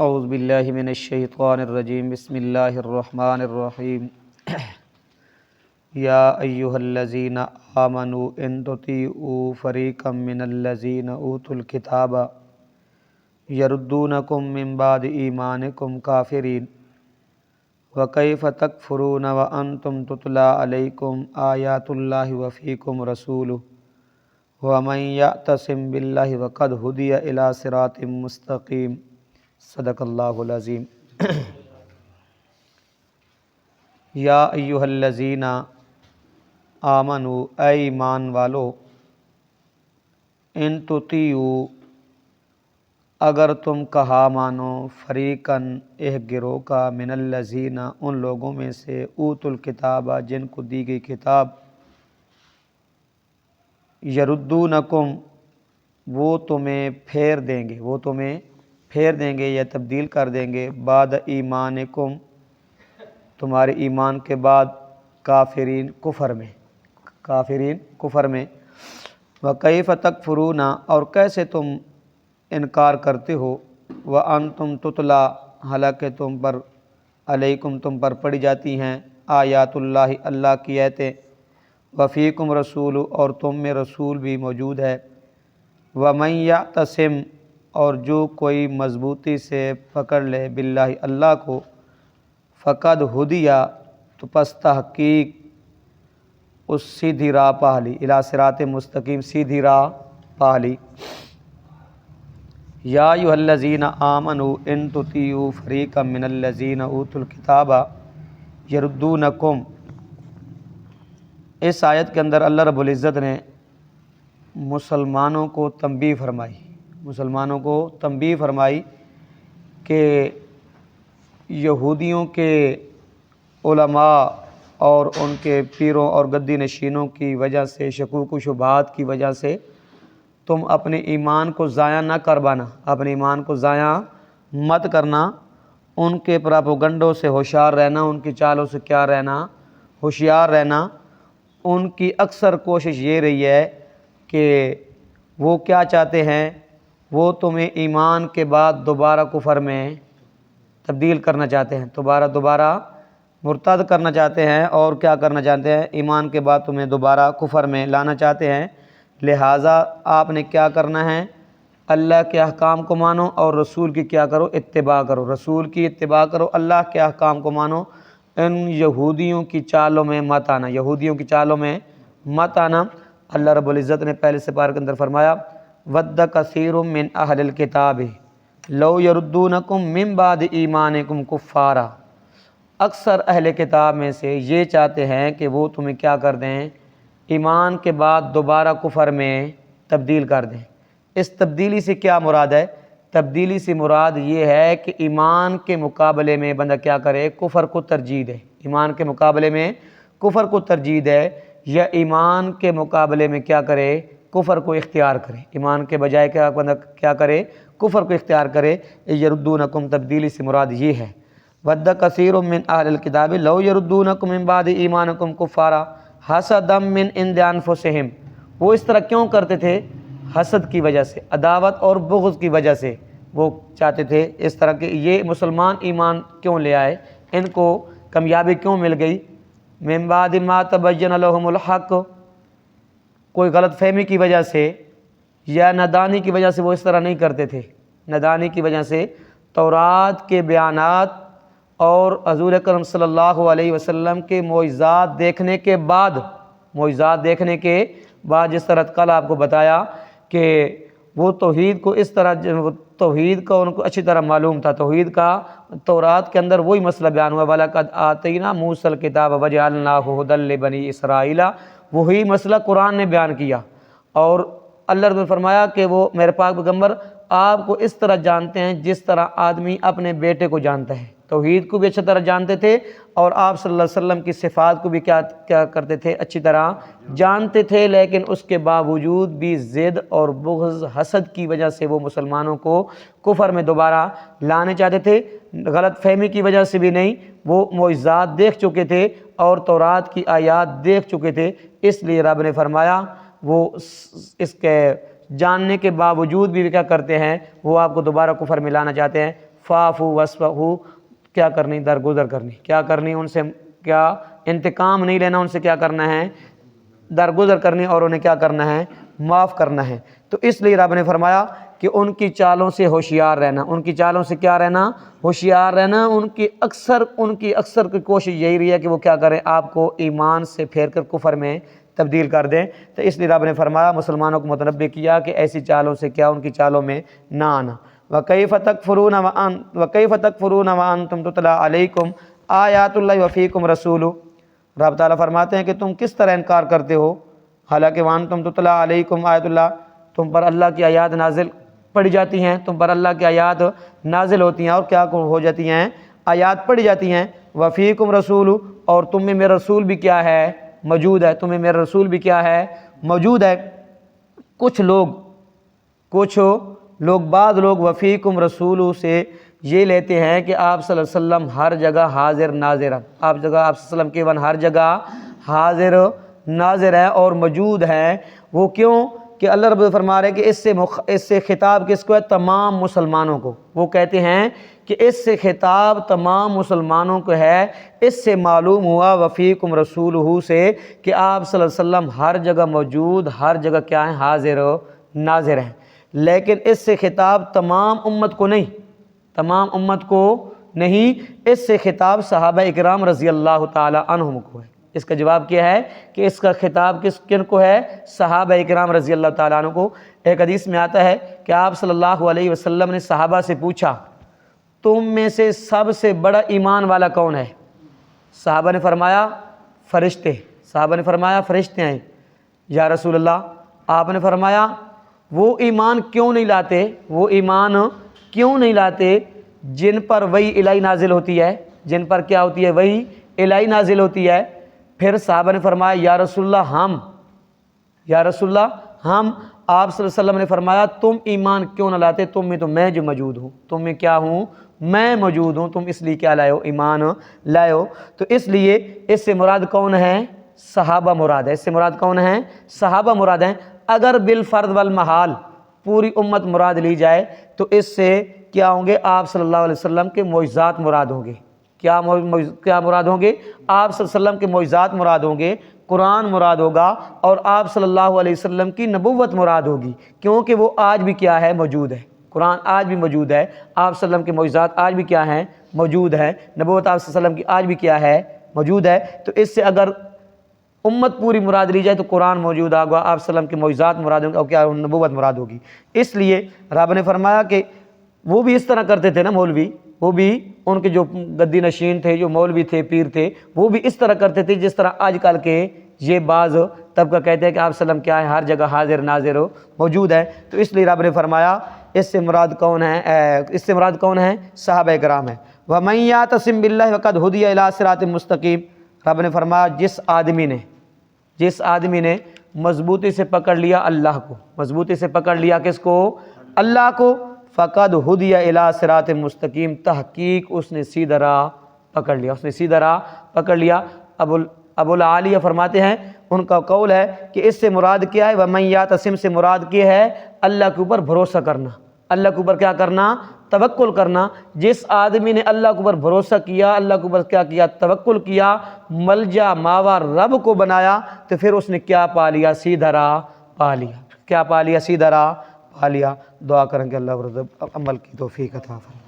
اعوذ باللہ من الشیطان الرجیم بسم اللہ الرحمن الرحیم یا ایہا الذین آمنوا ان تطیعوا فریقا من الذین اوتوا الکتاب یردونکم من بعد ایمانکم کافرین وکیف تکفرون وانتم تتلی علیکم آیات اللہ وفیکم رسولہ ومن یعتصم باللہ فقد ہدی الی صراط مستقیم صدق اللہ العظیم۔ یا ایہا الذین آمنوا، اے ایمان والو، ان تطیعوا، اگر تم کہا مانو، فریقاً ایک گروہ کا، من الذین، ان لوگوں میں سے، اوتوا الکتاب، جن کو دی گئی کتاب، یردونکم، وہ تمہیں پھیر دیں گے یا تبدیل کر دیں گے، بعد ایمانکم، تمہارے ایمان کے بعد، کافرین کفر میں، وکیف تکفرون، اور کیسے تم انکار کرتے ہو، وانتم تتلی، حالانکہ تم پر پڑھی جاتی ہیں، آیات اللہ، اللہ کی آیتیں، وفیکم رسول، اور تم میں رسول بھی موجود ہے، ومن یعتصم، اور جو کوئی مضبوطی سے پکڑ لے، باللہ، اللہ کو، فقد ہدیٰ، تو پس تحقیق اس سیدھی راہ پا لی، الی صراط مستقیم، سیدھی راہ پا لی۔ یا ایھا الذین آمنوا ان تطیعوا فریقا من الذین اوتوا الکتاب یردونکم، اس آیت کے اندر اللہ رب العزت نے مسلمانوں کو تنبیہ فرمائی کہ یہودیوں کے علماء اور ان کے پیروں اور گدی نشینوں کی وجہ سے، شکوک و شبہات کی وجہ سے تم اپنے ایمان کو ضائع نہ کروانا، اپنے ایمان کو ضائع مت کرنا، ان کے پراپوگنڈوں سے ہوشیار رہنا، ان کی چالوں سے کیا رہنا، ہوشیار رہنا۔ ان کی اکثر کوشش یہ رہی ہے کہ وہ کیا چاہتے ہیں، وہ تمہیں ایمان کے بعد دوبارہ کفر میں تبدیل کرنا چاہتے ہیں، دوبارہ مرتد کرنا چاہتے ہیں، اور کیا کرنا چاہتے ہیں، ایمان کے بعد تمہیں دوبارہ کفر میں لانا چاہتے ہیں۔ لہٰذا آپ نے کیا کرنا ہے، اللہ کے احکام کو مانو اور رسول کی کیا کرو، اتباع کرو، رسول کی اتباع کرو، اللہ کے احکام کو مانو، ان یہودیوں کی چالوں میں مت آنا۔ اللہ رب العزت نے پہلے سپارے کے اندر فرمایا، وَدَّ كَثِيرٌ مِّنْ أَهْلِ الْكِتَابِ لَوْ يَرُدُّونَكُم مِّن بَعْدِ ایمانکم کفارا، اکثر اہل کتاب میں سے یہ چاہتے ہیں کہ وہ تمہیں کیا کر دیں، ایمان کے بعد دوبارہ کفر میں تبدیل کر دیں۔ اس تبدیلی سے کیا مراد ہے؟ تبدیلی سے مراد یہ ہے کہ ایمان کے مقابلے میں بندہ کیا کرے، کفر کو ترجیح دے، ایمان کے مقابلے میں کفر کو ترجیح دے، یا ایمان کے مقابلے میں کیا کرے، کفر کو اختیار کرے، ایمان کے بجائے بندہ کیا کرے، کفر کو اختیار کرے۔ یردونکم، تبدیلی سے مراد یہ ہے، وَدَّ كَثِيرٌ مِّنْ أَهْلِ الْكِتَابِ لَوْ يَرُدُّونَكُم مِّن بَعْدِ ایمانکم کفارا حَسَدًا مِّنْ عِندِ أَنفُسِهِمْ، وہ اس طرح کیوں کرتے تھے؟ حسد کی وجہ سے، عداوت اور بغض کی وجہ سے وہ چاہتے تھے اس طرح کہ یہ مسلمان ایمان کیوں لے آئے، ان کو کامیابی کیوں مل گئی، من بعد ما تبین لهم الحق، کوئی غلط فہمی کی وجہ سے یا نادانی کی وجہ سے وہ اس طرح نہیں کرتے تھے، نادانی کی وجہ سے تورات کے بیانات اور حضور اکرم صلی اللہ علیہ وسلم کے معجزات دیکھنے کے بعد جس طرح کل آپ کو بتایا کہ وہ توحید کو اس طرح، توحید کا ان کو اچھی طرح معلوم تھا، توحید کا تورات کے اندر وہی مسئلہ بیان ہوا، وَلَقَدْ آتَيْنَا مُوسَى الْكِتَابَ وَجَعَلْنَاهُ هُدًى لِبَنِي إِسْرَائِيلَ، وہی مسئلہ قرآن نے بیان کیا، اور اللہ رب نے فرمایا کہ وہ میرے پاک پیغمبر آپ کو اس طرح جانتے ہیں جس طرح آدمی اپنے بیٹے کو جانتا ہے، توحید کو بھی اچھی طرح جانتے تھے، اور آپ صلی اللہ علیہ وسلم کی صفات کو بھی کیا کرتے تھے، اچھی طرح جانتے تھے، لیکن اس کے باوجود بھی ضد اور بغض، حسد کی وجہ سے وہ مسلمانوں کو کفر میں دوبارہ لانے چاہتے تھے، غلط فہمی کی وجہ سے بھی نہیں، وہ معجزات دیکھ چکے تھے اور تورات کی آیات دیکھ چکے تھے، اس لیے رب نے فرمایا وہ اس کے جاننے کے باوجود بھی کیا کرتے ہیں، وہ آپ کو دوبارہ کفر میں لانا چاہتے ہیں۔ फ़ाफ़ू वस्फ़हू, क्या करनी, दरगुजर करनी, क्या करनी उनसे, क्या इंतकाम नहीं लेना उनसे, क्या करना है, दरगुजर करनी, और उन्हें क्या करना है, माफ़ करना है। तो इसलिए रब ने फरमाया कि उनकी चालों से होशियार रहना, उनकी चालों से क्या रहना, होशियार रहना। उनकी अक्सर की कोशिश यही रही है कि वो क्या करें, आपको ईमान से फेर कर कुफर में तब्दील कर दें। तो इसलिए रब ने फरमाया, मुसलमानों को मुतनब्बे किया कि ऐसी चालों से क्या, उनकी चालों में ना आना। वकैफ़ तकफ़ुरून व अंतुम तुतला अलैकुम आयातुल्लाहि व फ़ीकुम रसूलुहु। रब ताला फरमाते हैं कि तुम किस तरह इनकार करते हो, हालांकि वान तुम तुतला अलैकुम आयतुल्लाह, तुम पर अल्लाह की आयात नाजिल पढ़ी जाती हैं, तुम पर अल्लाह की आयात नाजिल होती हैं, और क्या हो जाती हैं, आयात पढ़ी जाती हैं। वफ़ीकुम रसूल, और तुम में मेरा रसूल भी क्या है, मौजूद है, तुम्हें मेरा रसूल भी क्या है, मौजूद है। कुछ लोग बाद लोग वफ़ीकुम रसूल से ये लेते हैं कि आप सल्लल्लाहु अलैहि वसल्लम हर जगह हाजिर नाजिर हैं, आप सल्लल्लाहु अलैहि वसल्लम केवल हर जगह हाजिर नाजिर हैं और मौजूद हैं। वो क्यों कि अल्लाह रब फरमा रहे हैं कि इससे खिताब किसको है, तमाम मुसलमानों को। वो कहते हैं कि इससे खिताब तमाम मुसलमानों को है। इससे मालूम हुआ वफ़ीकुम रसूलहू से कि आप सल्लल्लाहु अलैहि वसल्लम हर जगह मौजूद, हर जगह क्या है, हाजिर नाजिर हैं। लेकिन इससे खिताब तमाम उम्मत को नहीं, तमाम उम्मत को नहीं, इससे खिताब सहाबा इकराम रज़ी अल्लाह ताला अन्हुम को है। इसका जवाब क्या है कि इसका खिताब किन को है, सहाबा इकराम रज़ी अल्लाह ताला अन्हुम को। एक हदीस में आता है कि आप सल्लल्लाहु अलैहि वसल्लम ने सहाबा से पूछा, तुम में से सबसे बड़ा ईमान वाला कौन है? सहाबा ने फरमाया फरिश्ते, सहाबा ने फरमाया फरिश्ते हैं। या रसूल अल्लाह, आपने फरमाया वो ईमान क्यों नहीं लाते, वो ईमान क्यों नहीं लाते जिन पर वही इलाही नाजिल होती है, जिन पर क्या होती है, वही इलाही नाजिल होती है। फिर साहबा ने फरमाया या रसूलल्लाह हम, या रसूलल्लाह हम। आप सल्लल्लाहु अलैहि वसल्लम ने फरमाया तुम ईमान क्यों न लाते, तुम में तो मैं जो मौजूद हूँ, तुम में क्या हूँ, मैं मौजूद हूँ, तुम इसलिए क्या लाए हो, ईमान लाए हो। तो इसलिए इससे मुराद कौन है, सहाबा मुराद है। इससे मुराद कौन है, सहाबा मुराद हैं। अगर बिल फ़र्द वल महल पूरी उम्मत मुराद ली जाए तो इससे क्या होंगे, आप सल्लल्लाहु अलैहि वसल्लम के मोइज़ात मुराद होंगे। क्या मुराद होंगे, आप सल्लल्लाहु अलैहि वसल्लम के मोइज़ात मुराद होंगे, कुरान मुराद होगा, और आप सल्लल्लाहु अलैहि वसल्लम की नबुव्वत मुराद होगी, क्योंकि वो आज भी क्या है, मौजूद है। कुरान आज भी मौजूद है, आप सल्लल्लाहु अलैहि वसल्लम के मोइज़ात आज भी क्या हैं, मौजूद हैं, नबुव्वत आप सल्लल्लाहु अलैहि वसल्लम की आज भी क्या है, मौजूद है। तो इससे अगर उम्मत पूरी मुराद ली जाए तो कुरान मौजूद होगा, आप सल्लम के मोइज़ात मुराद होंगे, और क्या नबुव्वत मुराद होगी। इसलिए रब ने फरमाया कि वो भी इस तरह करते थे ना, मौलवी, वो भी उनके जो गद्दी नशीन थे, जो मौलवी थे, पीर थे, वो भी इस तरह करते थे जिस तरह आजकल के ये बाज़ तबका कहते हैं कि आप सल्लम क्या है, हर जगह हाजिर नाजिर हो, मौजूद है। तो इसलिए रब ने फरमाया इससे मुराद कौन है, इससे मुराद कौन है, सहाबा इकराम है। व मन यअतसिम बिल्लाहि फ़क़द हुदिया इला सिरातिन मुस्तक़ीम। रब ने फरमाया जिस आदमी ने मजबूती से पकड़ लिया अल्लाह को, मजबूती से पकड़ लिया किसको, अल्लाह को, फ़क़द हुदिया इला सिरातिन मुस्तक़ीम, तहकीक उसने सीधा राह पकड़ लिया, उसने सीधा राह पकड़ लिया। अबुल आलिया फरमाते हैं, उनका कौल है कि इससे मुराद क्या है, व मन यअतसिम से मुराद क्या है, अल्लाह के ऊपर भरोसा करना, अल्लाह के ऊपर क्या करना, तवक्कुल करना। जिस आदमी ने अल्लाह के ऊपर भरोसा किया, अल्लाह के ऊपर क्या किया, तवक्कुल किया, मलजा मावा रब को बनाया, तो फिर उसने क्या पा लिया, सीधा राह पा लिया। क्या पा लिया, सीधा राह पा लिया। दुआ करेंगे अल्लाह अमल की तौफीक अता फरमाए।